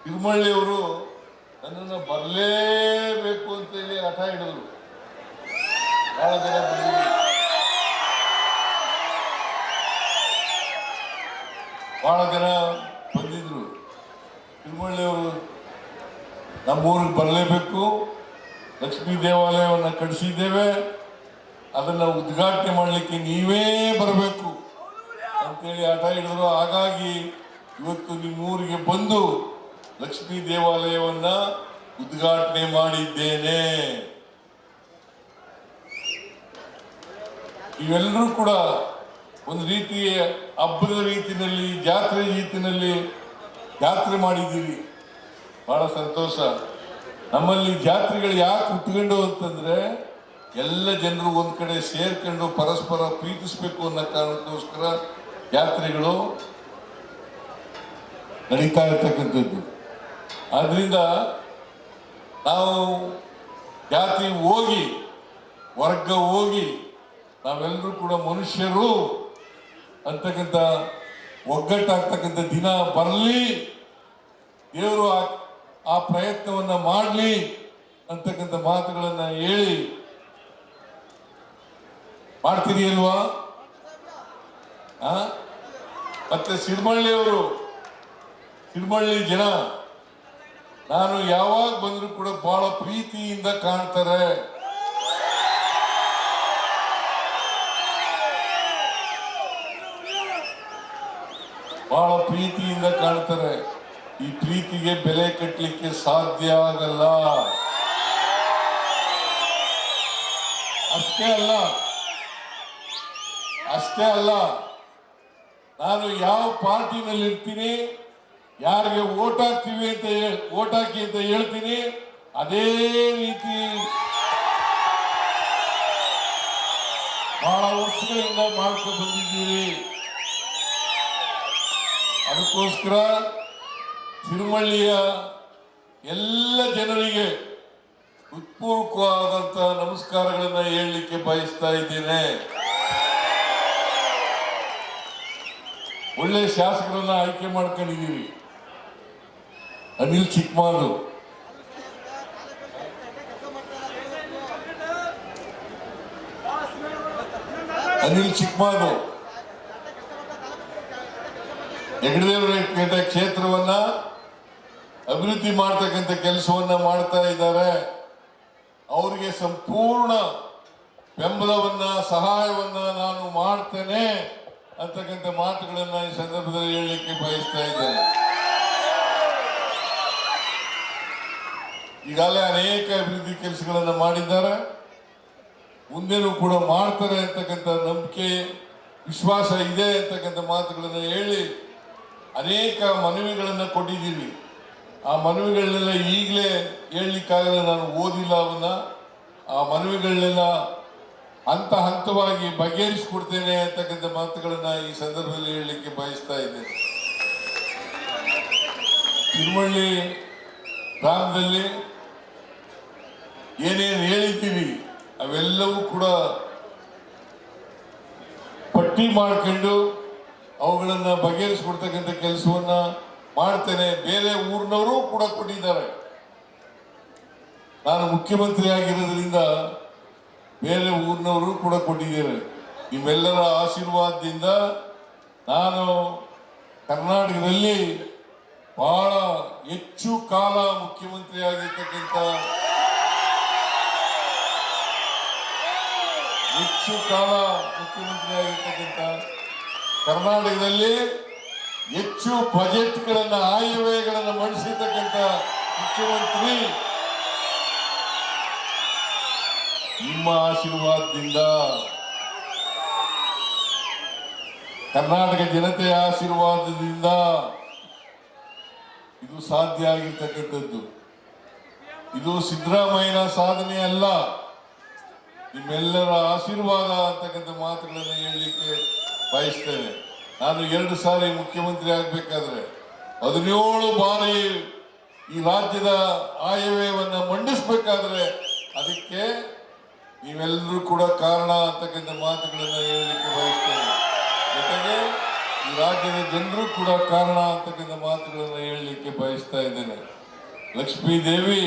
ತಿರುಮಳ್ಳಿಯವರು ನನ್ನನ್ನು ಬರಲೇಬೇಕು ಅಂತೇಳಿ ಹಠ ಹಿಡಿದ್ರು. ಬಹಳ ಜನ ಬಂದಿದ್ರು, ಬಹಳ ಜನ ಬಂದಿದ್ರು. ತಿರುಮಳ್ಳಿಯವರು ನಮ್ಮೂರಿಗೆ ಬರಲೇಬೇಕು, ಲಕ್ಷ್ಮೀ ದೇವಾಲಯವನ್ನು ಕಟ್ಟಿಸಿದ್ದೇವೆ, ಅದನ್ನು ಉದ್ಘಾಟನೆ ಮಾಡಲಿಕ್ಕೆ ನೀವೇ ಬರಬೇಕು ಅಂತೇಳಿ ಹಠ ಹಿಡಿದ್ರು. ಹಾಗಾಗಿ ಇವತ್ತು ನಿಮ್ಮೂರಿಗೆ ಬಂದು ಲಕ್ಷ್ಮೀ ದೇವಾಲಯವನ್ನ ಉದ್ಘಾಟನೆ ಮಾಡಿದ್ದೇನೆ. ಇವೆಲ್ಲರೂ ಕೂಡ ಒಂದು ರೀತಿಯ ಹಬ್ಬದ ರೀತಿಯಲ್ಲಿ, ಜಾತ್ರೆ ರೀತಿಯಲ್ಲಿ ಜಾತ್ರೆ ಮಾಡಿದ್ದೀರಿ. ಬಹಳ ಸಂತೋಷ. ನಮ್ಮಲ್ಲಿ ಜಾತ್ರೆಗಳು ಯಾಕೆ ಹುಟ್ಕೊಂಡು ಅಂತಂದ್ರೆ ಎಲ್ಲ ಜನರು ಒಂದ್ ಕಡೆ ಸೇರ್ಕೊಂಡು ಪರಸ್ಪರ ಪ್ರೀತಿಸಬೇಕು ಅನ್ನೋ ಕಾರಣಕ್ಕೋಸ್ಕರ ಜಾತ್ರೆಗಳು ನಡೀತಾ ಇರ್ತಕ್ಕಂಥದ್ದು. ಆದ್ರಿಂದ ನಾವು ಜಾತಿ ಹೋಗಿ ವರ್ಗ ಹೋಗಿ ನಾವೆಲ್ಲರೂ ಕೂಡ ಮನುಷ್ಯರು ಅಂತಕ್ಕಂಥ ಒಗ್ಗಟ್ಟಾಗ್ತಕ್ಕಂಥ ದಿನ ಬರಲಿ, ದೇವರು ಆ ಪ್ರಯತ್ನವನ್ನ ಮಾಡಲಿ ಅಂತಕ್ಕಂಥ ಮಾತುಗಳನ್ನ ಹೇಳಿ ಮಾಡ್ತೀರಿ ಅಲ್ವಾ? ಮತ್ತೆ ಸಿರಿಮಳ್ಳಿ ಜನ ನಾನು ಯಾವಾಗ ಬಂದ್ರು ಕೂಡ ಬಹಳ ಪ್ರೀತಿಯಿಂದ ಕಾಣ್ತಾರೆ. ಬಹಳ ಪ್ರೀತಿಯಿಂದ ಕಾಣ್ತಾರೆ. ಈ ಪ್ರೀತಿಗೆ ಬೆಲೆ ಕಟ್ಟಲಿಕ್ಕೆ ಸಾಧ್ಯ ಆಗಲ್ಲ. ಅಷ್ಟೇ ಅಲ್ಲ, ನಾನು ಯಾವ ಪಾರ್ಟಿನಲ್ಲಿ ಇರ್ತೀನಿ, ಯಾರಿಗೆ ಓಟ್ ಹಾಕಿ ಅಂತ ಹೇಳ್ತೀನಿ, ಅದೇ ರೀತಿ ಬಹಳ ವರ್ಷಗಳಿಂದ ಮಾಡ್ಕೊಂಡು ಬಂದಿದ್ದೀವಿ. ಅದಕ್ಕೋಸ್ಕರ ತಿರುಮಳ್ಳಿಯ ಎಲ್ಲ ಜನರಿಗೆ ಹೃತ್ಪೂರ್ವಕವಾದಂತ ನಮಸ್ಕಾರಗಳನ್ನ ಹೇಳಲಿಕ್ಕೆ ಬಯಸ್ತಾ ಇದ್ದೇನೆ. ಒಳ್ಳೆ ಶಾಸಕರನ್ನ ಆಯ್ಕೆ ಮಾಡ್ಕೊಂಡಿದ್ದೀವಿ. ಅನಿಲ್ ಚಿಕ್ಕಮಾದು, ಹೆಗ್ಗಡದೇವರ ಕ್ಷೇತ್ರವನ್ನ ಅಭಿವೃದ್ಧಿ ಮಾಡ್ತಕ್ಕಂಥ ಕೆಲಸವನ್ನ ಮಾಡ್ತಾ ಇದ್ದಾರೆ. ಅವರಿಗೆ ಸಂಪೂರ್ಣ ಬೆಂಬಲವನ್ನ ಸಹಾಯವನ್ನ ನಾನು ಮಾಡ್ತೇನೆ ಅಂತಕ್ಕಂಥ ಮಾತುಗಳನ್ನ ಈ ಸಂದರ್ಭದಲ್ಲಿ ಹೇಳಲಿಕ್ಕೆ ಬಯಸ್ತಾ ಇದ್ದೇನೆ. ಈಗಾಗಲೇ ಅನೇಕ ಅಭಿವೃದ್ಧಿ ಕೆಲಸಗಳನ್ನ ಮಾಡಿದ್ದಾರೆ, ಮುಂದೆನೂ ಕೂಡ ಮಾಡ್ತಾರೆ ಅಂತಕ್ಕಂಥ ನಂಬಿಕೆ ವಿಶ್ವಾಸ ಇದೆ ಅಂತಕ್ಕಂಥ ಮಾತುಗಳನ್ನು ಹೇಳಿ ಅನೇಕ ಮನವಿಗಳನ್ನು ಕೊಟ್ಟಿದ್ದೀವಿ. ಆ ಮನವಿಗಳನ್ನೆಲ್ಲ ಈಗಲೇ ಹೇಳಲಿಕ್ಕಾಗಲ್ಲ, ನಾನು ಓದಿಲ್ಲ ಅವನ್ನ. ಆ ಮನವಿಗಳನ್ನೆಲ್ಲ ಹಂತವಾಗಿ ಬಗೆಹರಿಸಿಕೊಡ್ತೇನೆ ಅಂತಕ್ಕಂಥ ಮಾತುಗಳನ್ನ ಈ ಸಂದರ್ಭದಲ್ಲಿ ಹೇಳಲಿಕ್ಕೆ ಬಯಸ್ತಾ ಇದ್ದೇನೆ. ತಿರುಮಳ್ಳಿ ಗ್ರಾಮದಲ್ಲಿ ಏನೇನು ಹೇಳಿದ್ದೀವಿ ಅವೆಲ್ಲವೂ ಕೂಡ ಪಟ್ಟಿ ಮಾಡ್ಕೊಂಡು ಅವುಗಳನ್ನ ಬಗೆಹರಿಸಿಕೊಡ್ತಕ್ಕಂಥ ಕೆಲಸವನ್ನ ಮಾಡ್ತೇನೆ. ಬೇರೆ ಊರಿನವರು ಕೂಡ ಕೊಟ್ಟಿದ್ದಾರೆ. ನಾನು ಮುಖ್ಯಮಂತ್ರಿ ಆಗಿರೋದ್ರಿಂದ ಬೇರೆ ಊರಿನವರು ಕೂಡ ಕೊಟ್ಟಿದ್ದಾರೆ. ನಿಮ್ಮೆಲ್ಲರ ಆಶೀರ್ವಾದದಿಂದ ನಾನು ಕರ್ನಾಟಕದಲ್ಲಿ ಬಹಳ ಹೆಚ್ಚು ಕಾಲ ಮುಖ್ಯಮಂತ್ರಿ ಆಗಿರ್ತಕ್ಕಂಥ ಕರ್ನಾಟಕದಲ್ಲಿ ಹೆಚ್ಚು ಬಜೆಟ್ಗಳನ್ನ ಆಯವ್ಯಯಗಳನ್ನು ಮಂಡಿಸಿರ್ತಕ್ಕಂಥ ಮುಖ್ಯಮಂತ್ರಿ ನಿಮ್ಮ ಆಶೀರ್ವಾದದಿಂದ, ಕರ್ನಾಟಕ ಜನತೆಯ ಆಶೀರ್ವಾದದಿಂದ ಇದು ಸಾಧ್ಯ ಆಗಿರ್ತಕ್ಕಂಥದ್ದು. ಇದು ಸಿದ್ದರಾಮಯ್ಯನ ಸಾಧನೆ ಅಲ್ಲ, ನಿಮ್ಮೆಲ್ಲರ ಆಶೀರ್ವಾದ ಅಂತಕ್ಕಂಥ ಮಾತುಗಳನ್ನು ಹೇಳಲಿಕ್ಕೆ ಬಯಸ್ತೇನೆ. ನಾನು 2 ಸಾರಿ ಮುಖ್ಯಮಂತ್ರಿ ಆಗಬೇಕಾದ್ರೆ 17 ಬಾರಿ ಈ ರಾಜ್ಯದ ಆಯವ್ಯಯವನ್ನ ಮಂಡಿಸಬೇಕಾದ್ರೆ ಅದಕ್ಕೆ ನೀವೆಲ್ಲರೂ ಕೂಡ ಕಾರಣ ಅಂತಕ್ಕಂಥ ಮಾತುಗಳನ್ನು ಹೇಳಲಿಕ್ಕೆ ಬಯಸ್ತೇನೆ. ಜೊತೆಗೆ ಈ ರಾಜ್ಯದ ಜನರು ಕೂಡ ಕಾರಣ ಅಂತಕ್ಕಂಥ ಮಾತುಗಳನ್ನು ಹೇಳಲಿಕ್ಕೆ ಬಯಸ್ತೇನೆ. ಬಯಸ್ತಾ ಇದ್ದೇನೆ. ಲಕ್ಷ್ಮೀ ದೇವಿ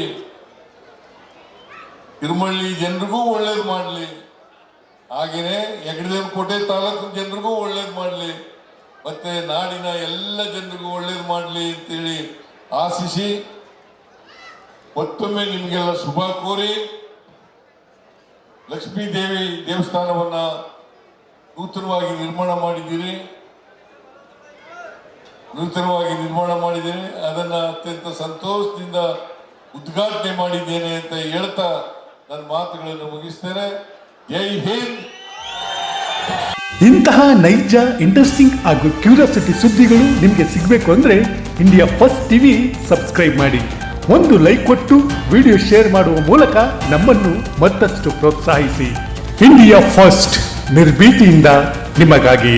ತಿರುಮಳ್ಳಿ ಜನರಿಗೂ ಒಳ್ಳೇದು ಮಾಡಲಿ, ಹಾಗೆಯೇ ಹೆಗ್ಗಡದೇವನಕೋಟೆ ತಾಲೂಕು ಜನರಿಗೂ ಒಳ್ಳೇದು ಮಾಡಲಿ, ಮತ್ತೆ ನಾಡಿನ ಎಲ್ಲ ಜನರಿಗೂ ಒಳ್ಳೇದು ಮಾಡಲಿ ಅಂತೇಳಿ ಆಶಿಸಿ ಮತ್ತೊಮ್ಮೆ ನಿಮಗೆಲ್ಲ ಶುಭ ಕೋರಿ, ಲಕ್ಷ್ಮೀ ದೇವಿ ದೇವಸ್ಥಾನವನ್ನ ನೂತನವಾಗಿ ನಿರ್ಮಾಣ ಮಾಡಿದ್ದೀರಿ. ಅದನ್ನ ಅತ್ಯಂತ ಸಂತೋಷದಿಂದ ಉದ್ಘಾಟನೆ ಮಾಡಿದ್ದೇನೆ ಅಂತ ಹೇಳ್ತಾ ನನ್ನ ಮಾತುಗಳನ್ನು ಮುಗಿಸ್ತೇನೆ. ಜೈ ಹಿಂದ್. ಇಂತಹ ನೈಜ, ಇಂಟ್ರೆಸ್ಟಿಂಗ್ ಹಾಗೂ ಕ್ಯೂರಿಯಾಸಿಟಿ ಸುದ್ದಿಗಳು ನಿಮಗೆ ಸಿಗಬೇಕು ಅಂದ್ರೆ ಇಂಡಿಯಾ ಫಸ್ಟ್ ಟಿವಿ ಸಬ್ಸ್ಕ್ರೈಬ್ ಮಾಡಿ. ಒಂದು ಲೈಕ್ ಕೊಟ್ಟು ವಿಡಿಯೋ ಶೇರ್ ಮಾಡುವ ಮೂಲಕ ನಮ್ಮನ್ನು ಮತ್ತಷ್ಟು ಪ್ರೋತ್ಸಾಹಿಸಿ. ಇಂಡಿಯಾ ಫಸ್ಟ್, ನಿರ್ಭೀತಿಯಿಂದ ನಿಮಗಾಗಿ.